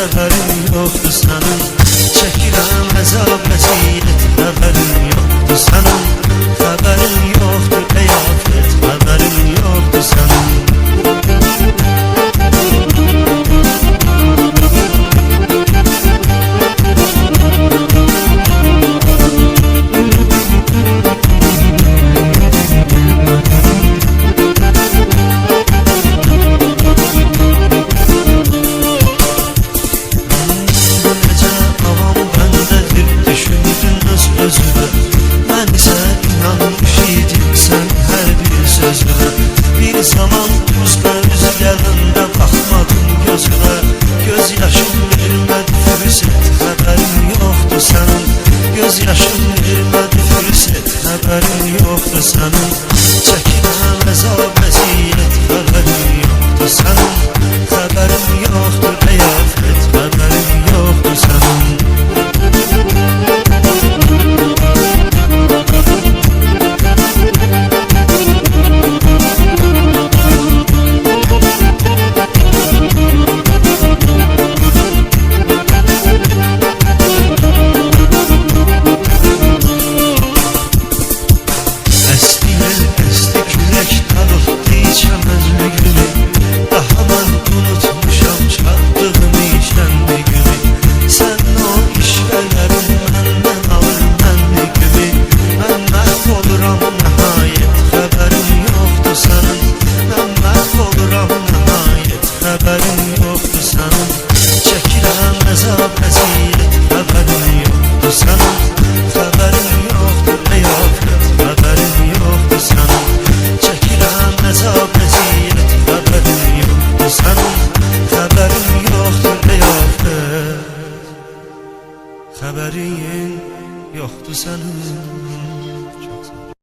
xəbərin yoxdur sənin. Çəkirəm əzab vəsiyyət, xəbərin yoxdur sənin. Xəbərin yoxdur qiyafət, xəbərin yoxdur sənin. Mən isə inanmış idim sən hər bir sözünə. Bir zaman üzbə üz gələndə baxmadım gözünə. Göz yaşım vermədi fürsət, xəbərin yoxdur sənin. Göz yaşım vermədi fürsət, xəbərin yoxdur sənin. Çəkirəm əzab vəsiyyət, xəbərin yoxdur sənin. Xəbərin yoxdur qiyafət, xəbərin yoxdur sənin. Xəbərin yoxdur sənin. Çəkirəm əzab vəsiyyət, xəbərin yoxdur sənin. Xəbərin yoxdur qiyafət, xəbərin yoxdur sənin. Çəkirəm əzab vəsiyyət, xəbərin yoxdur sənin. Xəbərin yoxdur qiyafət, xəbərin yoxdur sənin.